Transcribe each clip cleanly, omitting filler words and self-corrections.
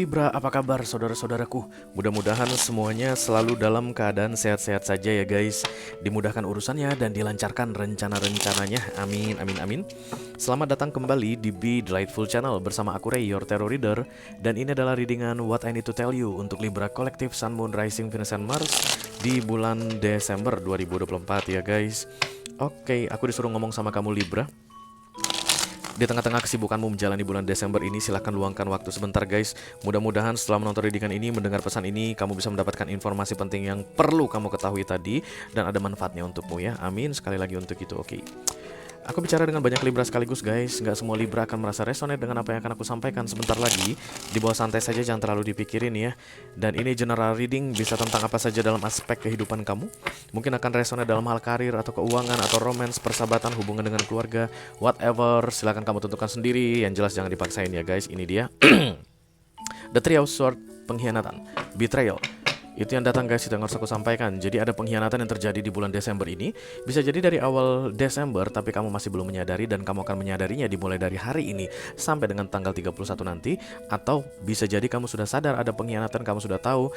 Libra, apa kabar saudara-saudaraku? Mudah-mudahan semuanya selalu dalam keadaan sehat-sehat saja ya guys. Dimudahkan urusannya dan dilancarkan rencana-rencananya. Amin, amin, amin. Selamat datang kembali di Be Delightful Channel bersama aku Ray, your Tarot Reader. Dan ini adalah readingan What I Need to Tell You untuk Libra Kolektif Sun, Moon, Rising, Venus, and Mars di bulan Desember 2024 ya guys. Oke, aku disuruh ngomong sama kamu Libra. Di tengah-tengah kesibukanmu menjalani bulan Desember ini, silahkan luangkan waktu sebentar guys. Mudah-mudahan setelah menonton readingan ini, mendengar pesan ini, kamu bisa mendapatkan informasi penting yang perlu kamu ketahui tadi dan ada manfaatnya untukmu ya. Amin, sekali lagi untuk itu, oke. Aku bicara dengan banyak Libra sekaligus guys. Nggak semua Libra akan merasa resonate dengan apa yang akan aku sampaikan sebentar lagi. Di bawah santai saja, jangan terlalu dipikirin ya. Dan ini general reading, bisa tentang apa saja dalam aspek kehidupan kamu. Mungkin akan resonate dalam hal karir atau keuangan atau romance, persahabatan, hubungan dengan keluarga, whatever. Silahkan kamu tentukan sendiri. Yang jelas jangan dipaksain ya guys. Ini dia The Three of Swords, pengkhianatan, betrayal. Itu yang datang guys, itu yang harus aku sampaikan. Jadi ada pengkhianatan yang terjadi di bulan Desember ini. Bisa jadi dari awal Desember, tapi kamu masih belum menyadari. Dan kamu akan menyadarinya dimulai dari hari ini sampai dengan tanggal 31 nanti. Atau bisa jadi kamu sudah sadar ada pengkhianatan, kamu sudah tahu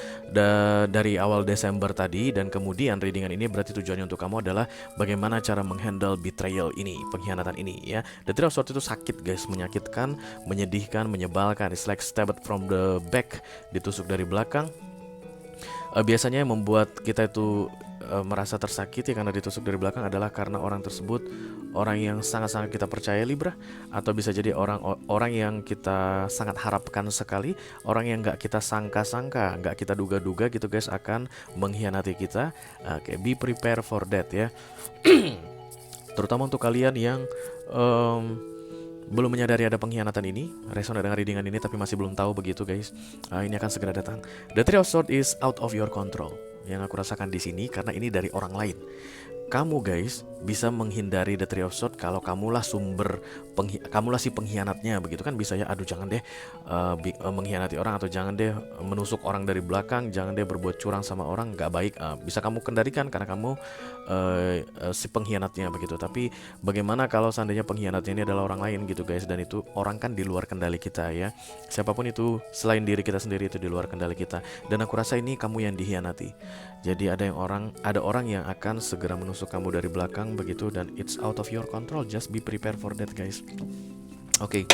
dari awal Desember tadi. Dan kemudian readingan ini berarti tujuannya untuk kamu adalah bagaimana cara menghandle betrayal ini, pengkhianatan ini ya. The Three of Swords itu sakit guys, menyakitkan, menyedihkan, menyebalkan. It's like stabbed from the back, ditusuk dari belakang. Biasanya yang membuat kita itu merasa tersakiti karena ditusuk dari belakang adalah karena orang tersebut orang yang sangat-sangat kita percaya Libra, atau bisa jadi orang yang kita sangat harapkan sekali, orang yang nggak kita sangka-sangka, nggak kita duga-duga gitu guys akan mengkhianati kita. Oke, be prepare for that ya. Terutama untuk kalian yang belum menyadari ada pengkhianatan ini, resonate dengan readingan ini tapi masih belum tahu begitu guys. Ini akan segera datang. The Three of Swords is out of your control. Yang aku rasakan di sini karena ini dari orang lain. Kamu guys bisa menghindari The Three of Swords kalau kamulah kamulah si pengkhianatnya begitu kan, bisa ya. Aduh jangan deh mengkhianati orang, atau jangan deh menusuk orang dari belakang, jangan deh berbuat curang sama orang, nggak baik. Bisa kamu kendalikan karena kamu si pengkhianatnya begitu. Tapi bagaimana kalau seandainya pengkhianatnya ini adalah orang lain gitu guys, dan itu orang kan di luar kendali kita ya. Siapapun itu selain diri kita sendiri itu di luar kendali kita. Dan aku rasa ini kamu yang dikhianati. Jadi ada orang yang akan segera menusuk kamu dari belakang begitu, dan it's out of your control. Just be prepared for that guys. Oke.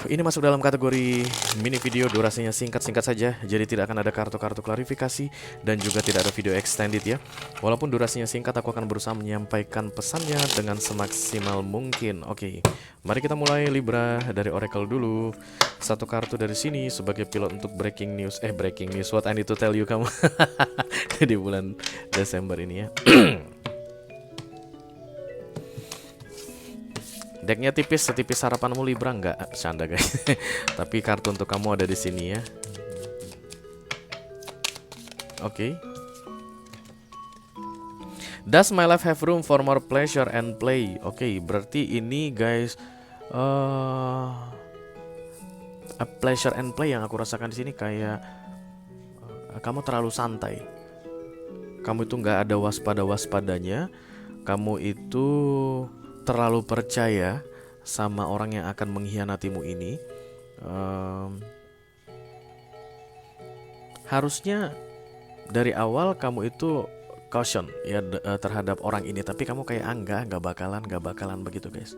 Ini masuk dalam kategori mini video, durasinya singkat-singkat saja. Jadi tidak akan ada kartu-kartu klarifikasi dan juga tidak ada video extended ya. Walaupun durasinya singkat, aku akan berusaha menyampaikan pesannya dengan semaksimal mungkin. Oke, mari kita mulai Libra dari Oracle dulu. Satu kartu dari sini sebagai pilot untuk breaking news. Breaking news, what I need to tell you kamu di bulan Desember ini ya. Decknya tipis, setipis harapanmu Libra, nggak canda guys. Tapi kartu untuk kamu ada di sini ya. Oke. Does my life have room for more pleasure and play? Oke, berarti ini guys a pleasure and play yang aku rasakan di sini kayak kamu terlalu santai. Kamu itu nggak ada waspadanya. Kamu itu terlalu percaya sama orang yang akan mengkhianatimu ini. Harusnya dari awal kamu itu caution ya terhadap orang ini, tapi kamu kayak nggak bakalan begitu guys.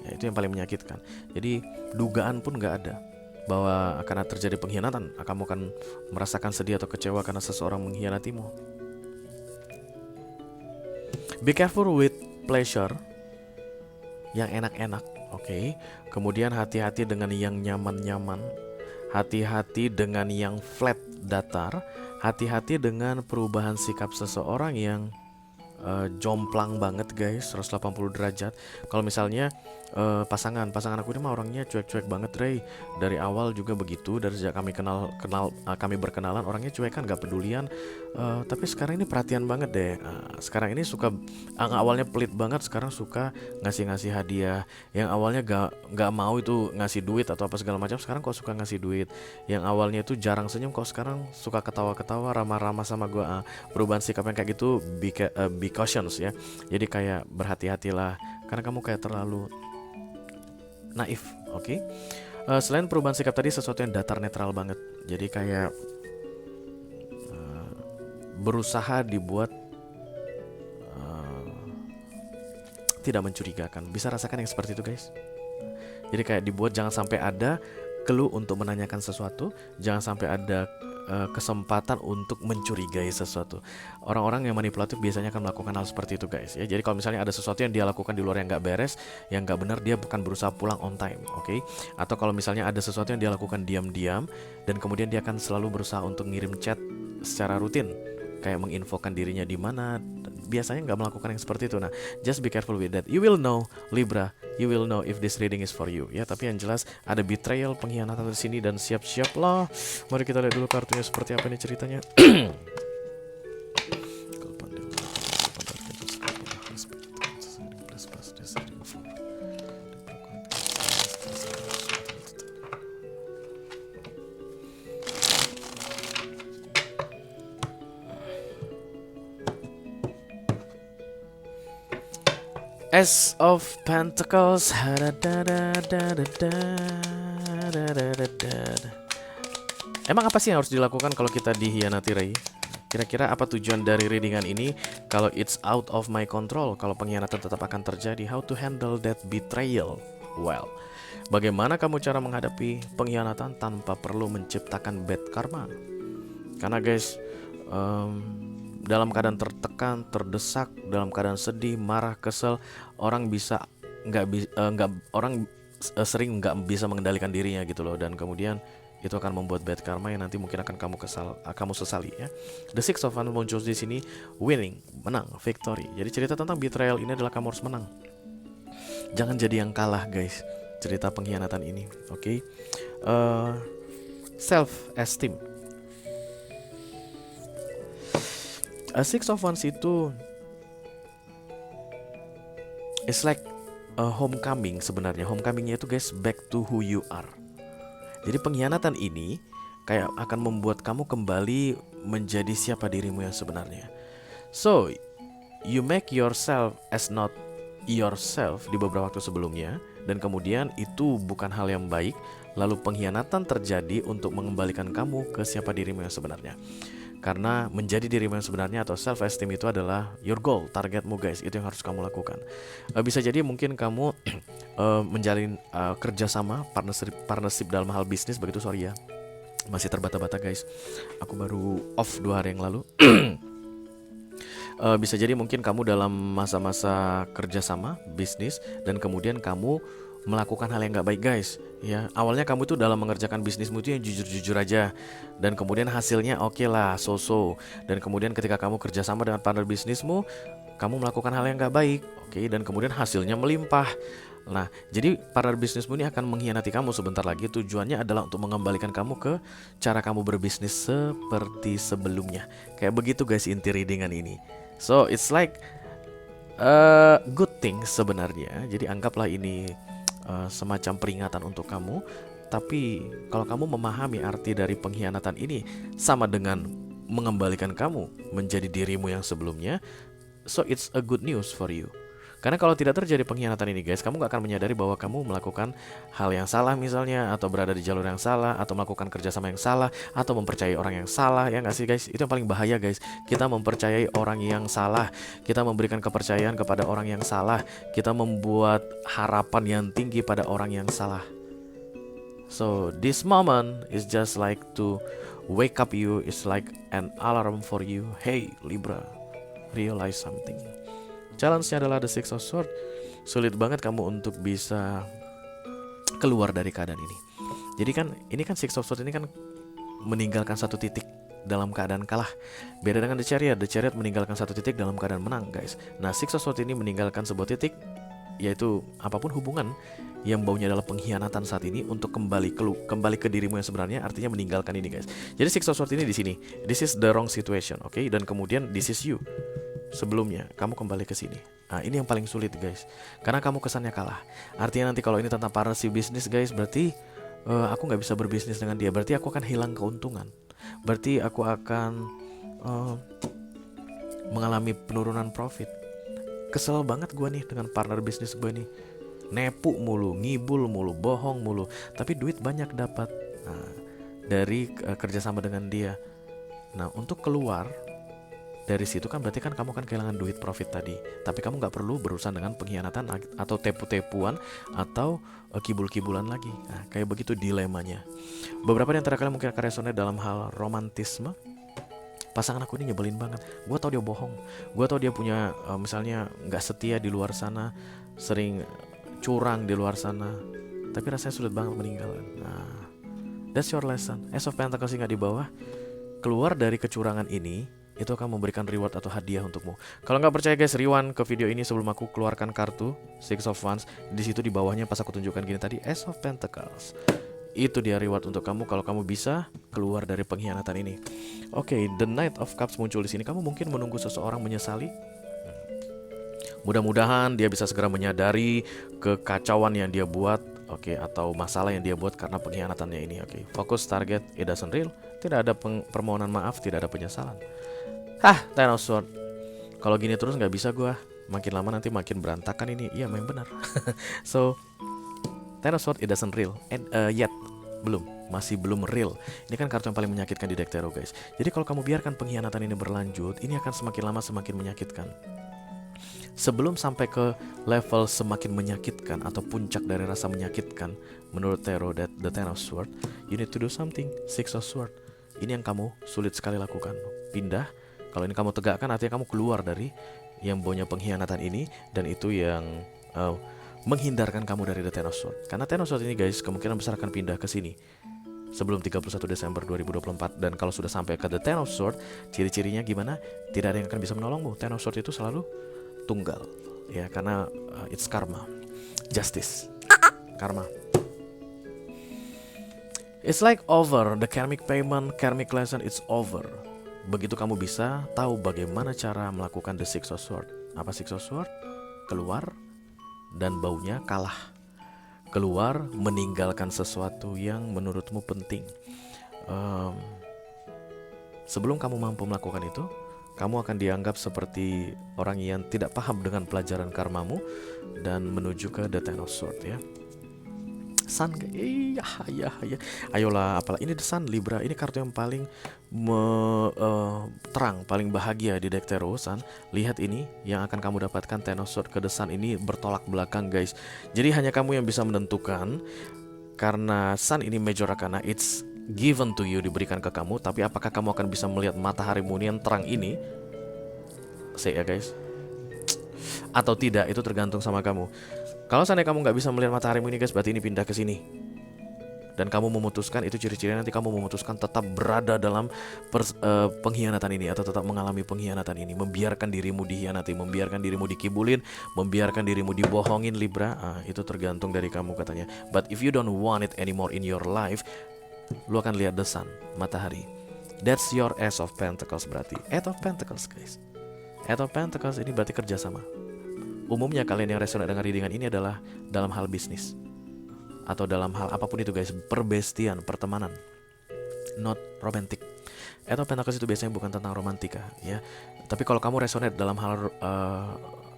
Ya, itu yang paling menyakitkan. Jadi dugaan pun nggak ada bahwa akan terjadi pengkhianatan. Kamu akan merasakan sedih atau kecewa karena seseorang mengkhianatimu. Be careful with pleasure, yang enak-enak, oke. Kemudian hati-hati dengan yang nyaman-nyaman, hati-hati dengan yang flat, datar, hati-hati dengan perubahan sikap seseorang yang jomplang banget guys, 180 derajat. Kalau misalnya pasangan aku ini mah orangnya cuek-cuek banget Ray. Dari awal juga begitu, dari sejak kami kami berkenalan orangnya cuek kan, gak pedulian. Tapi sekarang ini perhatian banget deh. Sekarang ini suka awalnya pelit banget, sekarang suka ngasih hadiah. Yang awalnya gak mau itu ngasih duit atau apa segala macam, sekarang kok suka ngasih duit. Yang awalnya itu jarang senyum, kok sekarang suka ketawa-ketawa, ramah-ramah sama gue. Perubahan sikap yang kayak gitu be cautious ya. Jadi kayak berhati-hatilah karena kamu kayak terlalu naif, oke? Selain perubahan sikap tadi, sesuatu yang datar netral banget. Jadi kayak berusaha dibuat tidak mencurigakan. Bisa rasakan yang seperti itu guys. Jadi kayak dibuat jangan sampai ada clue untuk menanyakan sesuatu, jangan sampai ada kesempatan untuk mencurigai sesuatu. Orang-orang yang manipulatif biasanya akan melakukan hal seperti itu guys ya. Jadi kalau misalnya ada sesuatu yang dia lakukan di luar yang nggak beres, yang nggak benar, dia bukan berusaha pulang on time, oke? Atau kalau misalnya ada sesuatu yang dia lakukan diam-diam dan kemudian dia akan selalu berusaha untuk ngirim chat secara rutin, kayak menginfokan dirinya di mana, biasanya nggak melakukan yang seperti itu. Nah, just be careful with that. You will know, Libra, you will know if this reading is for you. Ya, tapi yang jelas ada betrayal, pengkhianatan di sini, dan siap-siap lah. Mari kita lihat dulu kartunya seperti apa ini ceritanya. Ace of Pentacles. Emang apa sih yang harus dilakukan kalau kita dihianati, Ray? Kira-kira apa tujuan dari readingan ini? Kalau it's out of my control, kalau pengkhianatan tetap akan terjadi, how to handle that betrayal? Well, bagaimana kamu cara menghadapi pengkhianatan tanpa perlu menciptakan bad karma? Karena guys, dalam keadaan tertekan, terdesak, dalam keadaan sedih, marah, kesel, orang bisa sering nggak bisa mengendalikan dirinya gitu loh, dan kemudian itu akan membuat bad karma yang nanti mungkin akan kamu sesali ya. The Six of Wands muncul di sini, winning, menang, victory. Jadi cerita tentang betrayal ini adalah kamu harus menang. Jangan jadi yang kalah guys. Cerita pengkhianatan ini, oke? Self esteem. Six of Wands itu it's like a homecoming sebenarnya. Homecomingnya itu guys, back to who you are. Jadi pengkhianatan ini kayak akan membuat kamu kembali menjadi siapa dirimu yang sebenarnya. So, you make yourself as not yourself di beberapa waktu sebelumnya, dan kemudian itu bukan hal yang baik. Lalu pengkhianatan terjadi untuk mengembalikan kamu ke siapa dirimu yang sebenarnya. Karena menjadi dirimu yang sebenarnya atau self esteem itu adalah your goal, targetmu guys. Itu yang harus kamu lakukan. Bisa jadi mungkin kamu menjalin kerjasama, partnership dalam hal bisnis. Begitu, sorry ya, masih terbata-bata guys. Aku baru off 2 hari yang lalu. Bisa jadi mungkin kamu dalam masa-masa kerjasama bisnis, dan kemudian kamu melakukan hal yang gak baik guys ya. Awalnya kamu tuh dalam mengerjakan bisnismu itu yang jujur-jujur aja, dan kemudian hasilnya oke lah, so-so. Dan kemudian ketika kamu kerjasama dengan partner bisnismu, kamu melakukan hal yang gak baik, oke, dan kemudian hasilnya melimpah. Nah, jadi partner bisnismu ini akan mengkhianati kamu sebentar lagi. Tujuannya adalah untuk mengembalikan kamu ke cara kamu berbisnis seperti sebelumnya. Kayak begitu guys inti readingan ini. So it's like a good thing sebenarnya. Jadi anggaplah ini semacam peringatan untuk kamu. Tapi kalau kamu memahami arti dari pengkhianatan ini sama dengan mengembalikan kamu menjadi dirimu yang sebelumnya, so it's a good news for you. Karena kalau tidak terjadi pengkhianatan ini guys, kamu gak akan menyadari bahwa kamu melakukan hal yang salah misalnya, atau berada di jalur yang salah, atau melakukan kerjasama yang salah, atau mempercayai orang yang salah. Ya gak sih guys? Itu yang paling bahaya guys. Kita mempercayai orang yang salah, kita memberikan kepercayaan kepada orang yang salah, kita membuat harapan yang tinggi pada orang yang salah. So this moment is just like to wake up you, it's like an alarm for you. Hey Libra, realize something. Challenge-nya adalah the Six of Swords. Sulit banget kamu untuk bisa keluar dari keadaan ini. Jadi kan ini kan Six of Swords ini kan meninggalkan satu titik dalam keadaan kalah. Beda dengan The Chariot. The Chariot meninggalkan satu titik dalam keadaan menang guys. Nah Six of Swords ini meninggalkan sebuah titik, yaitu apapun hubungan yang baunya adalah pengkhianatan saat ini, untuk kembali ke dirimu yang sebenarnya, artinya meninggalkan ini guys. Jadi Six of Swords ini di sini, this is the wrong situation, oke? Dan kemudian this is you. Sebelumnya kamu kembali ke sini. Nah ini yang paling sulit guys, karena kamu kesannya kalah. Artinya nanti kalau ini tentang partnership bisnis guys, berarti aku nggak bisa berbisnis dengan dia. Berarti aku akan hilang keuntungan. Berarti aku akan mengalami penurunan profit. Kesel banget gue nih dengan partner bisnis gue nih. nepu mulu, ngibul mulu, bohong mulu, tapi duit banyak dapat. Nah, dari kerjasama dengan dia. Nah, untuk keluar dari situ kan berarti kan kamu kan kehilangan duit profit tadi, tapi kamu nggak perlu berurusan dengan pengkhianatan atau tepu-tepuan atau kibul-kibulan lagi. Nah, kayak begitu dilemanya. Beberapa di antara kalian mungkin akan resonate dalam hal romantisme. Pasangan aku ini nyebelin banget. Gue tau dia bohong. Gue tau dia punya misalnya nggak setia di luar sana, sering curang di luar sana. Tapi rasanya sulit banget meninggalkan. Nah, that's your lesson. Ace of Pentacles nggak di bawah. Keluar dari kecurangan ini, itu akan memberikan reward atau hadiah untukmu. Kalau nggak percaya guys, rewind ke video ini sebelum aku keluarkan kartu Six of Wands. Di situ di bawahnya pas aku tunjukkan gini tadi, Ace of Pentacles. Itu dia reward untuk kamu kalau kamu bisa keluar dari pengkhianatan ini. Oke, the Knight of Cups muncul di sini. Kamu mungkin menunggu seseorang menyesali. Mudah-mudahan dia bisa segera menyadari kekacauan yang dia buat, oke, atau masalah yang dia buat karena pengkhianatannya ini. Oke, fokus target, it doesn't real. Tidak ada permohonan maaf, tidak ada penyesalan. Ten of Swords. Kalau gini terus nggak bisa gua. Makin lama nanti makin berantakan ini. Iya, memang benar. So, Ten of Swords, it doesn't real. And yet, masih belum real. Ini kan kartu yang paling menyakitkan di deck tarot guys. Jadi kalau kamu biarkan pengkhianatan ini berlanjut, ini akan semakin lama semakin menyakitkan. Sebelum sampai ke level semakin menyakitkan atau puncak dari rasa menyakitkan, menurut tarot the Ten of Swords, you need to do something. Six of Swords. Ini yang kamu sulit sekali lakukan. Pindah. Kalau ini kamu tegakkan, artinya kamu keluar dari yang punya pengkhianatan ini, dan itu yang menghindarkan kamu dari the Ten of Swords. Karena Ten of Swords ini guys, kemungkinan besar akan pindah ke sini sebelum 31 Desember 2024. Dan kalau sudah sampai ke the Ten of Swords, ciri-cirinya gimana? Tidak ada yang akan bisa menolongmu. Ten of Swords itu selalu tunggal, ya, karena it's karma, justice, karma. It's like over, the karmic payment, karmic lesson, it's over. Begitu kamu bisa tahu bagaimana cara melakukan the Six of Swords. Apa Six of Swords? Keluar dan baunya kalah. Keluar meninggalkan sesuatu yang menurutmu penting. Sebelum kamu mampu melakukan itu, kamu akan dianggap seperti orang yang tidak paham dengan pelajaran karmamu dan menuju ke the Ten of Swords, ya. Sun, iya. Ayolah, apalah ini the Sun Libra. Ini kartu yang paling terang, paling bahagia di deck tarot Sun. Lihat ini yang akan kamu dapatkan, Ten of Swords ke the Sun ini bertolak belakang guys. Jadi hanya kamu yang bisa menentukan, karena Sun ini major arcana, it's given to you, diberikan ke kamu. Tapi apakah kamu akan bisa melihat mataharimu yang terang ini, say ya guys, atau tidak, itu tergantung sama kamu. Kalau seandainya kamu nggak bisa melihat mataharimu ini guys, berarti ini pindah ke sini. Dan kamu memutuskan, itu ciri-ciri nanti kamu memutuskan tetap berada dalam pengkhianatan ini, atau tetap mengalami pengkhianatan ini, membiarkan dirimu dikhianati, membiarkan dirimu dikibulin, membiarkan dirimu dibohongin Libra. Itu tergantung dari kamu katanya. But if you don't want it anymore in your life, lu akan lihat the Sun, matahari. That's your Ace of Pentacles berarti. Eight of Pentacles guys. Eight of Pentacles ini berarti kerjasama. Umumnya kalian yang resonate dengan readingan ini adalah dalam hal bisnis atau dalam hal apapun itu guys, perbestian, pertemanan, not romantic. Eight of Pentacles itu biasanya bukan tentang romantika, ya. Tapi kalau kamu resonate dalam hal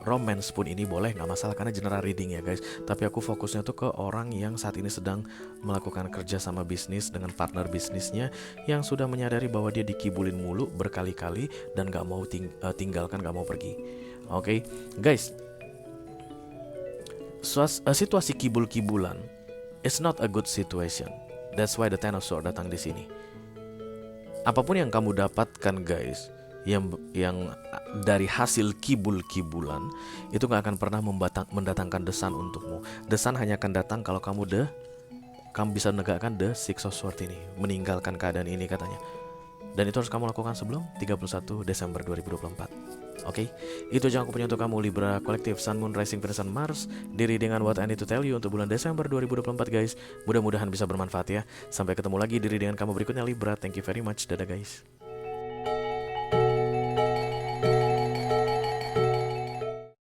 romance pun ini boleh, nggak masalah, karena general reading ya guys. Tapi aku fokusnya tuh ke orang yang saat ini sedang melakukan kerja sama bisnis dengan partner bisnisnya, yang sudah menyadari bahwa dia dikibulin mulu berkali-kali dan nggak mau tinggalkan, nggak mau pergi. Oke, guys. Situasi kibul-kibulan is not a good situation. That's why the Ten of Swords datang di sini. Apapun yang kamu dapatkan guys, yang dari hasil kibul-kibulan, itu gak akan pernah mendatangkan the Sun untukmu. The Sun hanya akan datang kalau kamu bisa menegakkan the Six of Swords ini, meninggalkan keadaan ini katanya. Dan itu harus kamu lakukan sebelum 31 Desember 2024. Oke, itu aja aku punya untuk kamu Libra kolektif Sun, Moon, Rising, Venus, dan Mars. Diri dengan what I need to tell you untuk bulan Desember 2024 guys. Mudah-mudahan bisa bermanfaat ya. Sampai ketemu lagi diri dengan kamu berikutnya Libra. Thank you very much. Dadah guys.